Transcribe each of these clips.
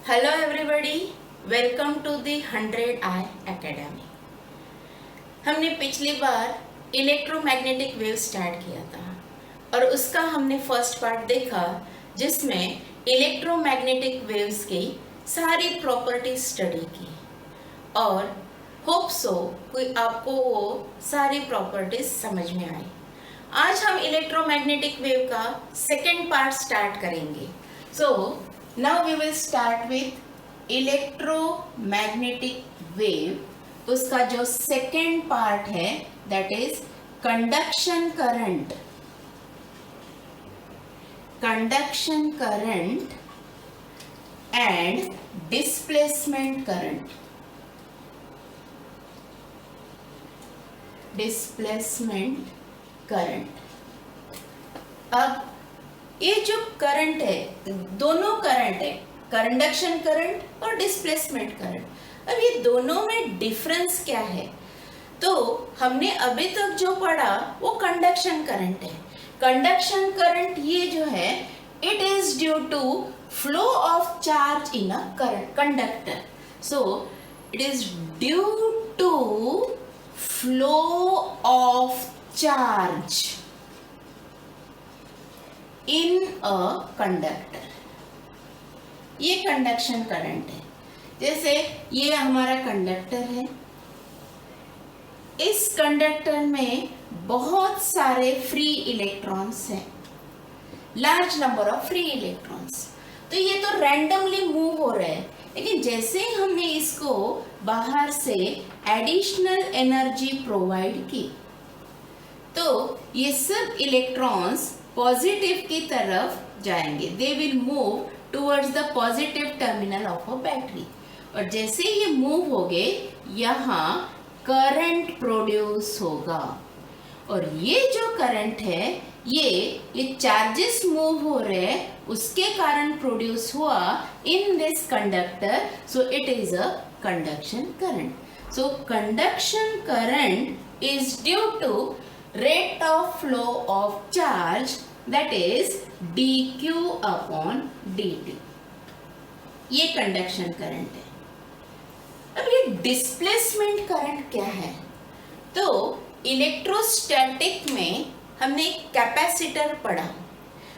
Hello everybody, welcome to the 100 I academy. हमने पिछली बार electromagnetic wave start किया था और उसका हमने फर्स्ट पार्ट देखा जिसमें इलेक्ट्रोमैग्नेटिक वेव्स की सारी प्रॉपर्टीज स्टडी की और होप सो कोई आपको वो सारी प्रॉपर्टीज समझ में आई। आज हम इलेक्ट्रोमैग्नेटिक वेव का सेकेंड पार्ट स्टार्ट करेंगे। सो now we will start with electromagnetic wave। उसका जो सेकेंड पार्ट है that is conduction current and displacement current। अब ये जो करंट है, दोनों करंट है, कंडक्शन करंट और डिस्प्लेसमेंट करंट। अब ये दोनों में डिफरेंस क्या है? तो हमने अभी तक जो पढ़ा वो कंडक्शन करंट है। कंडक्शन करंट ये जो है it is due to flow of charge in a conductor. So it is due to flow of charge in a conductor. ये कंडक्शन करंट है। जैसे ये हमारा कंडक्टर है, इस कंडक्टर में बहुत सारे फ्री इलेक्ट्रॉन्स हैं, large number of free electrons. तो ये तो रैंडमली मूव हो रहे हैं, लेकिन जैसे ही हमने इसको बाहर से एडिशनल एनर्जी प्रोवाइड की तो ये सब इलेक्ट्रॉन्स पॉजिटिव की तरफ जाएंगे। They will move towards the positive terminal of a battery. और जैसे ये मूव हो गए यहाँ करंट प्रोड्यूस होगा और ये जो करंट है ये चार्जेस मूव हो रहे हैं उसके कारण प्रोड्यूस हुआ in this conductor. So it is a conduction current. So conduction current is due to rate of flow of charge, that is dq upon dt। ये कंडक्शन करंट है। अब ये डिस्प्लेसमेंट करंट क्या है? तो इलेक्ट्रोस्टैटिक में हमने एक कैपेसिटर पढ़ा।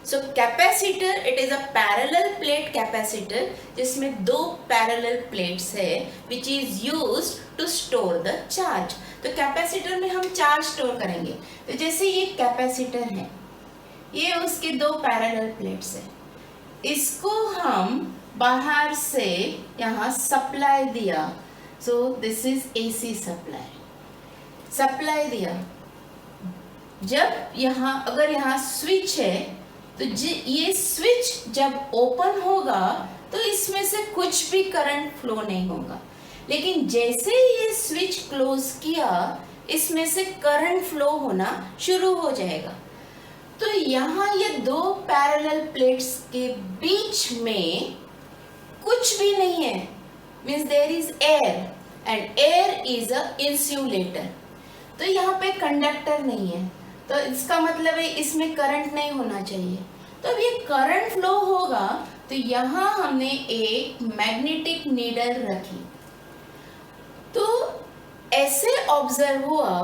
So capacitor it is a parallel plate capacitor जिसमें दो पैरेलल प्लेट्स है which is used to store the charge. तो कैपेसिटर में हम चार्ज स्टोर करेंगे। तो जैसे ये कैपेसिटर है, ये उसके दो पैरेलल प्लेट्स है, इसको हम बाहर से यहाँ सप्लाई दिया। So this is AC supply दिया। जब यहाँ अगर यहाँ स्विच है तो ये स्विच जब ओपन होगा तो इसमें से कुछ भी करंट फ्लो नहीं होगा, लेकिन जैसे ये स्विच क्लोज किया इसमें से करंट फ्लो होना शुरू हो जाएगा। तो यहाँ ये दो पैरेलल प्लेट्स के बीच में कुछ भी नहीं है, means there is air and air is a insulator. तो यहाँ पे कंडक्टर नहीं है, तो इसका मतलब है इसमें करंट नहीं होना चाहिए। तो अब ये करंट फ्लो होगा तो यहाँ हमने एक मैग्नेटिक नीडल रखी। तो ऐसे ऑब्जर्व हुआ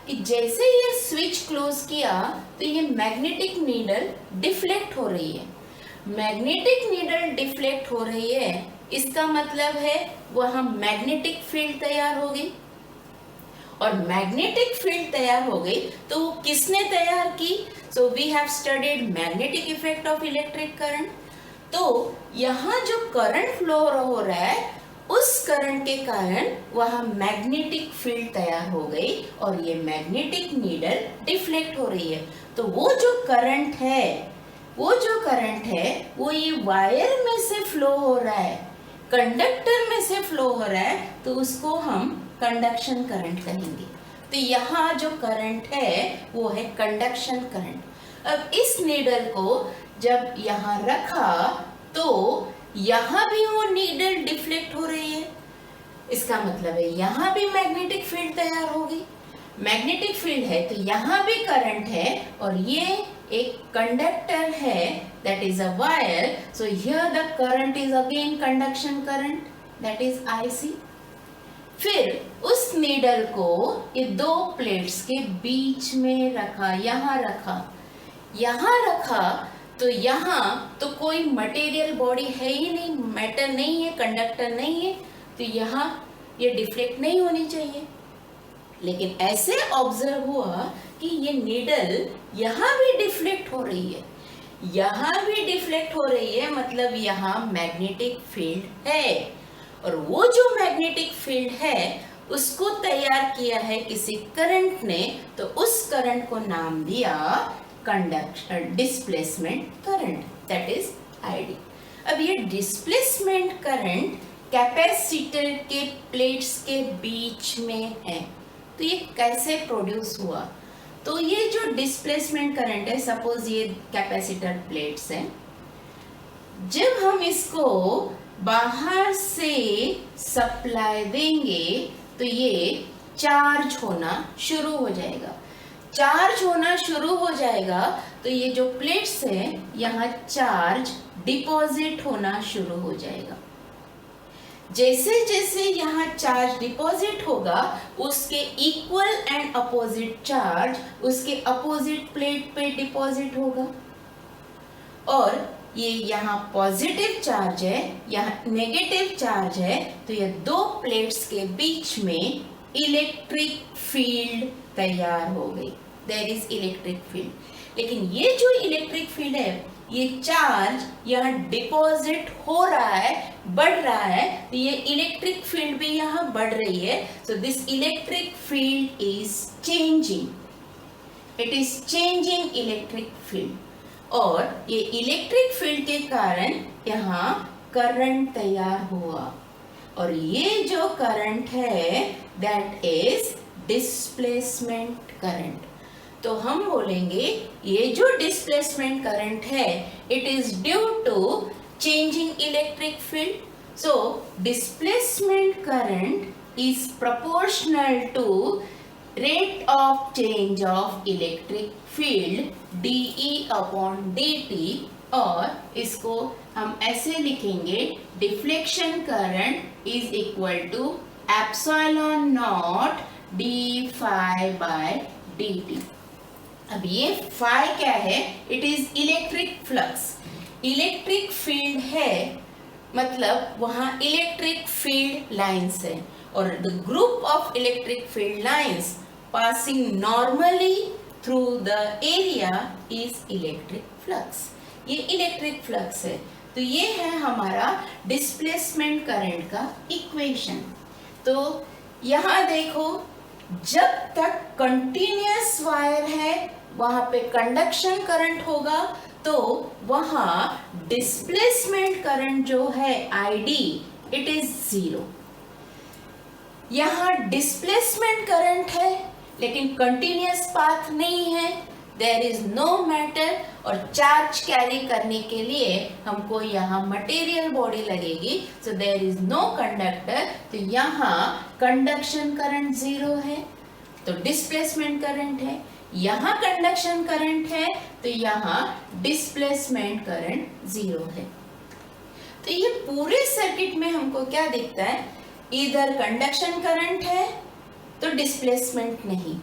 कि जैसे ये स्विच क्लोज किया तो ये मैग्नेटिक नीडल डिफ्लेक्ट हो रही है। मैग्नेटिक नीडल डिफ्लेक्ट हो रही है इसका मतलब है वहाँ मैग्नेटिक फील्ड तैयार हो गई और मैग्नेटिक फील्ड तैयार हो गई तो वो किसने तैयार की? So we have studied magnetic effect of electric current. तो यहाँ जो करंट फ्लो हो रहा है उस करंट के कारण वहाँ मैग्नेटिक फील्ड तैयार हो गई और ये मैग्नेटिक नीडल डिफ्लेक्ट हो रही है। तो वो जो करंट है वो ये वायर में से फ्लो हो रहा है, कंडक्टर में से फ्लो हो रहा है, तो उसको हम कंडक्शन करंट कहेंगे। तो यहाँ जो करंट है वो है कंडक्शन करंट। अब इस नीडल को जब यहाँ रखा तो यहाँ भी वो नीडल डिफ्लेक्ट हो रही है, इसका मतलब है यहाँ भी मैग्नेटिक फील्ड तैयार होगी। मैग्नेटिक फील्ड है तो यहाँ भी करंट है और ये एक कंडक्टर है, that is a wire, so here the current is again conduction current, that is IC. फिर उस नीडल को ये दो प्लेट्स के बीच में रखा, यहाँ रखा तो यहाँ तो कोई मटेरियल बॉडी है ही नहीं, मैटर नहीं है, कंडक्टर नहीं है, तो यहाँ ये डिफ्लेक्ट नहीं होनी चाहिए। लेकिन ऐसे ऑब्जर्व हुआ कि ये नीडल यहाँ भी डिफ्लेक्ट हो रही है, मतलब यहाँ मैग्नेटिक फील्ड है, और वो जो मैग्नेटिक फील्ड है उसको तैयार किया है किसी करंट ने, तो उस करंट को नाम दिया displacement current, that is ID. अब ये डिस्प्लेसमेंट करंट कैपेसिटर के प्लेट्स के बीच में है, तो ये कैसे प्रोड्यूस हुआ? तो ये जो डिस्प्लेसमेंट करंट है, सपोज ये कैपेसिटर प्लेट्स हैं, जब हम इसको बाहर से सप्लाई देंगे तो ये चार्ज होना शुरू हो जाएगा, तो ये जो प्लेट्स हैं यहाँ चार्ज डिपॉजिट होना शुरू हो जाएगा। जैसे जैसे यहाँ चार्ज डिपॉजिट होगा उसके इक्वल एंड अपोजिट चार्ज उसके अपोजिट प्लेट पे डिपॉजिट होगा, और ये यहाँ पॉजिटिव चार्ज है, यहाँ नेगेटिव चार्ज है, तो ये दो प्लेट्स के बीच में इलेक्ट्रिक फील्ड तैयार हो गई, देयर इज इलेक्ट्रिक फील्ड। लेकिन ये जो इलेक्ट्रिक फील्ड है, ये चार्ज यहाँ डिपॉजिट हो रहा है, बढ़ रहा है, तो ये इलेक्ट्रिक फील्ड भी यहाँ बढ़ रही है, so this electric field is changing, it is changing electric field, और ये इलेक्ट्रिक फील्ड के कारण यहाँ करंट तैयार हुआ, और ये जो करंट है that is displacement current। तो हम बोलेंगे ये जो डिस्प्लेसमेंट करंट है, it is due to changing electric field, so displacement current is proportional to rate of change of electric field dE/dt, और इसको हम ऐसे लिखेंगे, deflection current is equal to epsilon naught d phi by dt। अब ये phi क्या है? It is electric flux, electric field है, मतलब वहां इलेक्ट्रिक फील्ड लाइंस है, और the group of electric field lines passing normally through the area is electric flux. ये इलेक्ट्रिक फ्लक्स है, तो ये है हमारा डिस्प्लेसमेंट करंट का इक्वेशन। तो यहाँ देखो, जब तक कंटिन्यूअस वायर है वहां पे कंडक्शन करंट होगा, तो वहां डिस्प्लेसमेंट करंट जो है ID, इट इज 0। यहाँ डिस्प्लेसमेंट करंट है लेकिन कंटिन्यूअस पाथ नहीं है, देयर इज नो मैटर, और चार्ज कैरी करने के लिए हमको यहाँ मटेरियल बॉडी लगेगी, so there is no conductor, तो यहाँ कंडक्शन करंट 0 है, तो डिस्प्लेसमेंट करंट है। यहाँ कंडक्शन करंट है तो यहाँ डिस्प्लेसमेंट करंट 0 है। तो ये पूरे सर्किट में हमको क्या दिखता है? इधर कंडक्शन करंट है तो डिस्प्लेसमेंट नहीं,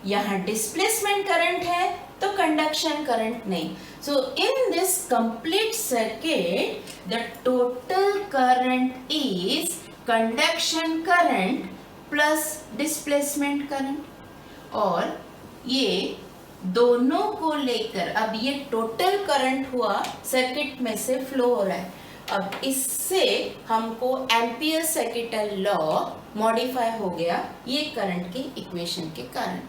यहाँ डिस्प्लेसमेंट करंट है तो कंडक्शन करंट नहीं। So in this complete circuit the total current is conduction current plus displacement current, और ये दोनों को लेकर अब ये टोटल करंट हुआ, सर्किट में से फ्लो हो रहा है। अब इससे हमको एम्पियर सर्किटल लॉ मॉडिफाई हो गया ये करंट के इक्वेशन के कारण।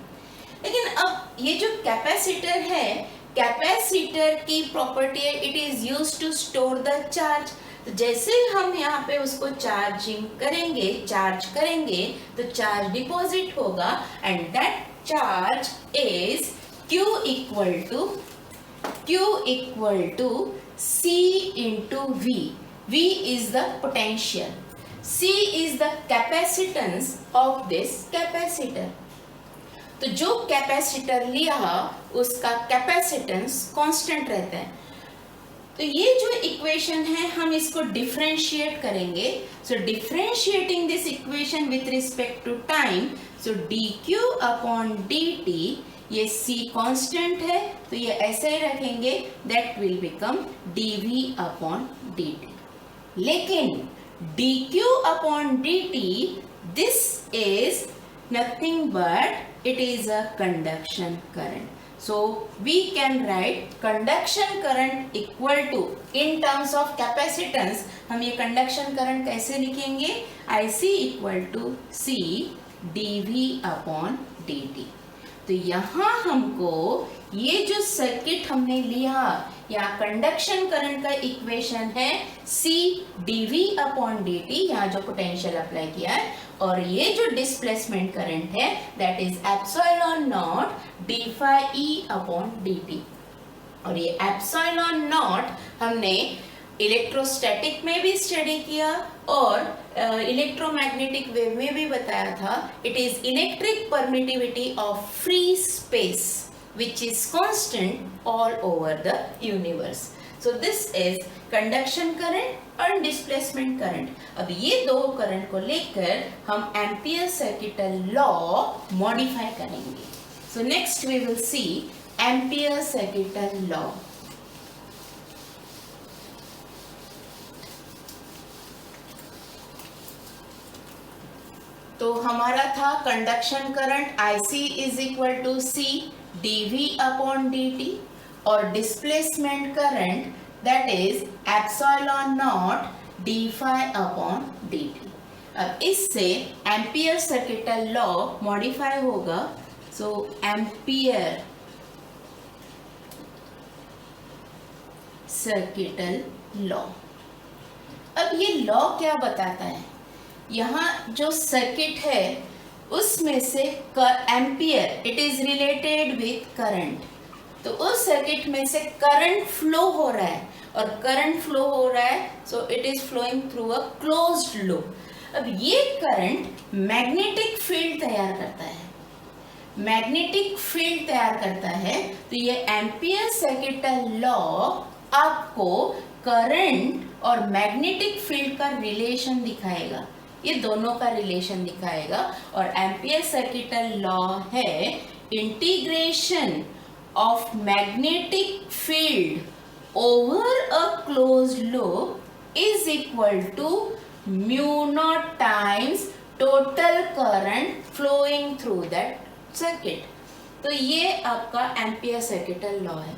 लेकिन अब ये जो कैपेसिटर है, कैपेसिटर की प्रॉपर्टी है it is used to store the charge. तो जैसे हम यहाँ पे उसको चार्ज करेंगे तो चार्ज डिपॉजिट होगा, and that charge is Q equal to C into V. V is the potential, C is the capacitance of this capacitor. तो जो कैपेसिटर लिया उसका कैपेसिटेंस कांस्टेंट रहता है। तो ये जो इक्वेशन है हम इसको डिफरेंशिएट करेंगे। So differentiating this equation with respect to time, so dq upon dt, ये c कांस्टेंट है तो ये ऐसे ही रखेंगे, that will become dv upon dt। लेकिन dq upon dt, this is nothing but it is a conduction current. So we can write conduction current equal to, in terms of capacitance, हम ये conduction current कैसे लिखेंगे? IC equal to C dV upon dt। तो यहाँ हमको ये जो circuit हमने लिया या कंडक्शन करंट का इक्वेशन है C dV अपॉन dt, यहाँ जो पोटेंशियल अप्लाई किया है, और ये जो डिस्प्लेसमेंट करंट है that is epsilon naught d phi e upon dt। और ये एप्सिलॉन नॉट हमने इलेक्ट्रोस्टैटिक में भी स्टडी किया और इलेक्ट्रोमैग्नेटिक वेव में भी बताया था। It is electric permittivity of free space which is constant all over the universe. So this is conduction current और displacement current। अब ये दो करंट को लेकर हम एम्पियर सर्किटल लॉ मॉडिफाई करेंगे। So next we will see ampere circuital law. तो हमारा था conduction current IC is equal to C dV upon dt और displacement current that is epsilon naught d phi upon dt। अब इससे ampere circuital law modify होगा। सो ampere circuital law, अब ये law क्या बताता है? यहाँ जो सर्किट है उसमें से ampere, it is related with current. तो उस सर्किट में से करंट फ्लो हो रहा है और करंट फ्लो हो रहा है, so it is flowing through a closed loop. अब ये करंट मैग्नेटिक फील्ड तैयार करता है, मैग्नेटिक फील्ड तैयार करता है। तो ये एम्पियर सर्किटल लॉ आपको करंट और मैग्नेटिक फील्ड का रिलेशन दिखाएगा, ये दोनों का रिलेशन दिखाएगा। और एम्पियर सर्किटल लॉ है integration of magnetic field over a closed loop is equal to mu naught times total current flowing through that circuit. तो ये आपका एम्पियर सर्किटल लॉ है।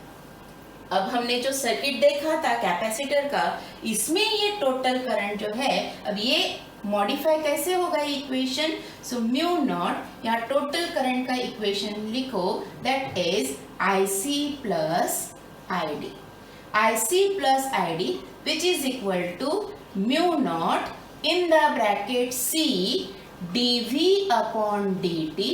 अब हमने जो सर्किट देखा था कैपेसिटर का, इसमें ये टोटल करंट जो है, अब ये मॉडिफाई कैसे होगा इक्वेशन? सो म्यू नॉट, यहाँ टोटल करंट का इक्वेशन लिखो, that is IC plus ID, IC plus ID which is equal to mu naught in the bracket C dV upon dt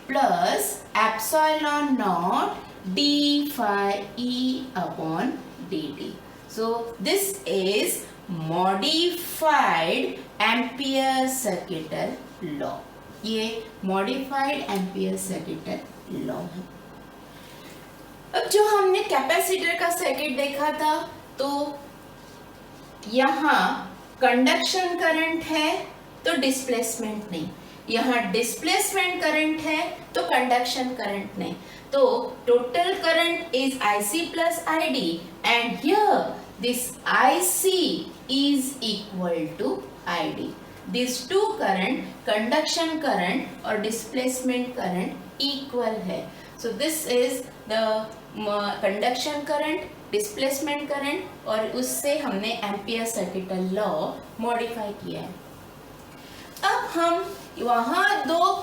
plus epsilon naught d phi e upon dt. So this is modified ampere circuital law. ये modified ampere circuital law है। अब जो हमने capacitor का circuit देखा था, तो यहाँ कंडक्शन करंट है तो डिस्प्लेसमेंट नहीं, यहाँ डिस्प्लेसमेंट करंट है तो कंडक्शन करंट नहीं। तो total current is IC plus ID and here this IC is equal to ID. These two current, conduction current और displacement current equal है। So this is the conduction current, displacement current और उससे हमने ampere circuital law modify किया है। अब हम वहाँ दो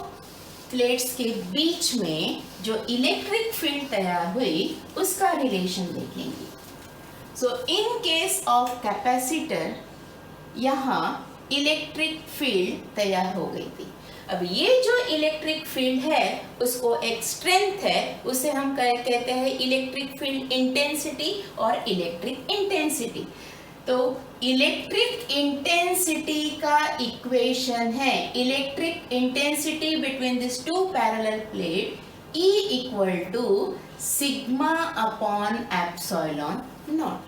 प्लेट्स के बीच में जो इलेक्ट्रिक फील्ड तैयार हुई उसका रिलेशन देखेंगे। सो इन केस ऑफ कैपेसिटर यहाँ इलेक्ट्रिक फील्ड तैयार हो गई थी। अब ये जो इलेक्ट्रिक फील्ड है उसको एक स्ट्रेंथ है, उसे हम कहते हैं इलेक्ट्रिक फील्ड इंटेंसिटी और इलेक्ट्रिक इंटेंसिटी। तो इलेक्ट्रिक इंटेंसिटी का इक्वेशन है, electric intensity between this two parallel plate E equal to sigma upon epsilon naught.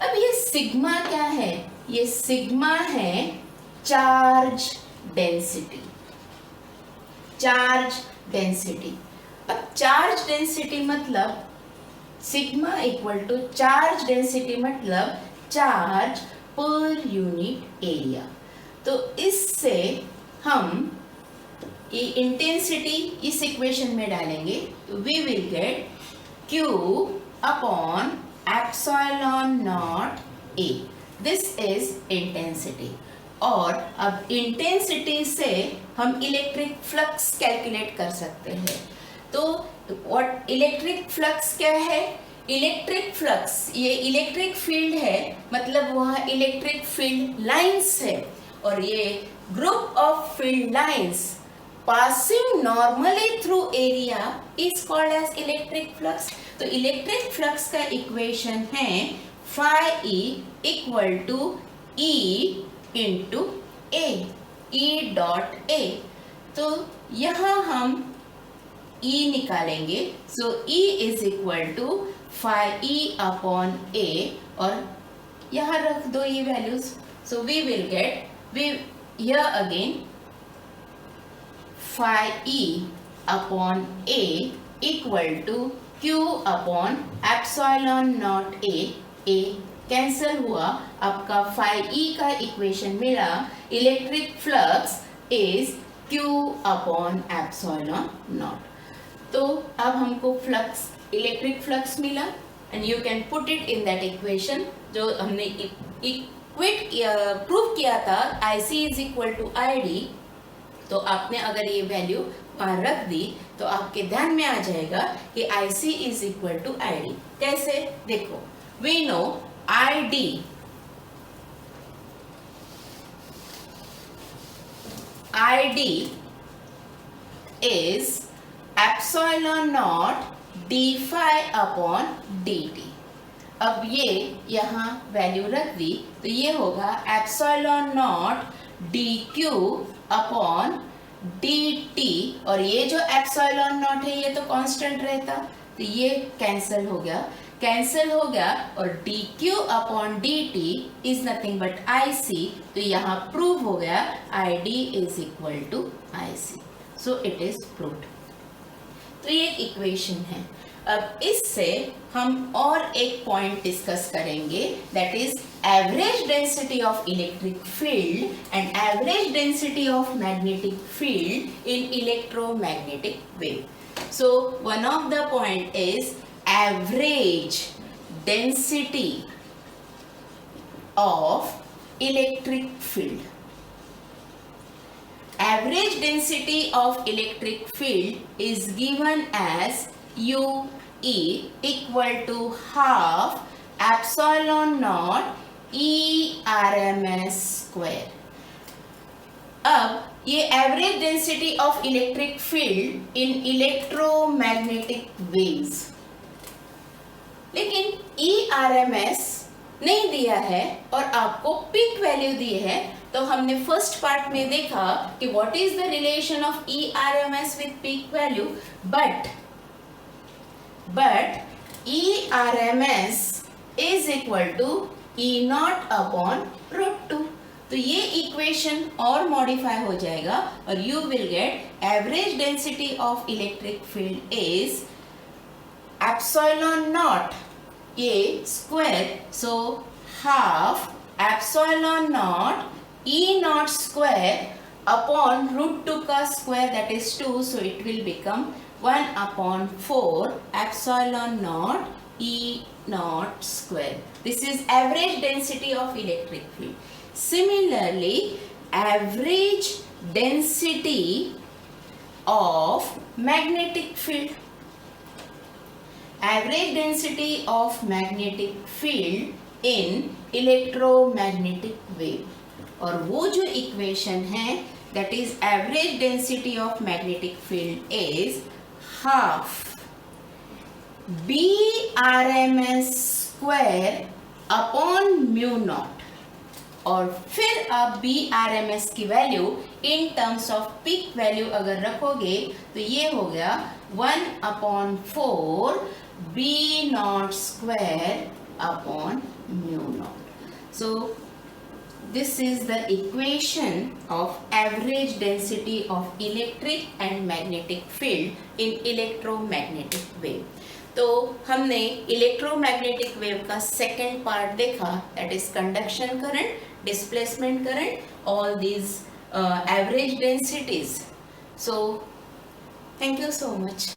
अब ये सिग्मा क्या है? ये सिग्मा है चार्ज डेंसिटी, चार्ज डेंसिटी। अब चार्ज डेंसिटी मतलब sigma equal to charge density मतलब चार्ज पर यूनिट एरिया। तो इससे हम ये इंटेंसिटी इस इक्वेशन में डालेंगे तो we will get Q upon epsilon naught A। This is intensity. और अब इंटेंसिटी से हम इलेक्ट्रिक फ्लक्स कैलकुलेट कर सकते हैं। तो व्हाट इलेक्ट्रिक फ्लक्स क्या है? इलेक्ट्रिक फ्लक्स ये इलेक्ट्रिक फील्ड है, मतलब वह इलेक्ट्रिक फील्ड लाइंस है, और ये group of field lines passing normally through area is called as electric flux। तो इलेक्ट्रिक फ्लक्स का इक्वेशन है phi E equal to E into A, E dot A। तो यहाँ हम E निकालेंगे, so E is equal to phi E upon A, और यहाँ रख दो ये values. So we will get here again phi E upon A equal to Q upon epsilon naught A cancel हुआ, आपका phi E का equation मिला, electric flux is Q upon epsilon naught। तो अब हमको फ्लक्स, इलेक्ट्रिक फ्लक्स मिला, and you can put it in that equation जो हमने इक्वेट प्रूव किया था, IC is equal to ID। तो आपने अगर ये वैल्यू वहां रख दी तो आपके ध्यान में आ जाएगा कि IC is equal to ID। कैसे? देखो, we know ID is epsilon naught d phi upon dt। अब ये यहाँ वैल्यू रख दी तो ये होगा epsilon not dq upon dt, और ये जो एप्सिलॉन नॉट है ये तो कांस्टेंट रहता, तो ये कैंसिल हो गया, और dq upon dt is nothing but IC। तो यहाँ प्रूव हो गया ID is equal to IC। So it is proved. तो ये इक्वेशन है। अब इससे हम और एक पॉइंट डिस्कस करेंगे, that is average density of electric field and average density of magnetic field in electromagnetic wave. So one of the point is average density of electric field. Average density of electric field is given as UE equal to half epsilon naught E RMS square। अब ये average density of electric field in electromagnetic waves, लेकिन E RMS नहीं दिया है और आपको peak value दी है। तो हमने फर्स्ट पार्ट में देखा कि what is the relation of E RMS with peak value, but E RMS is equal to E नॉट अपॉन रूट 2। तो ये इक्वेशन और मॉडिफाई हो जाएगा और you will get average density of electric field is epsilon naught A square, so half epsilon naught E naught square upon root 2 का square, that is 2, so it will become 1 upon 4 epsilon naught E naught square. This is average density of electric field. Similarly, average density of magnetic field. Average density of magnetic field in electromagnetic wave, और वो जो equation है that is average density of magnetic field is half B RMS square upon mu naught, और फिर आप B R M S की value in terms of peak value अगर रखोगे तो ये हो गया 1/4 B naught square upon mu naught. So this is the equation of average density of electric and magnetic field in electromagnetic wave. तो हमने electromagnetic wave का सेकेंड पार्ट देखा, that is conduction current, displacement current, all these average densities. So thank you so much.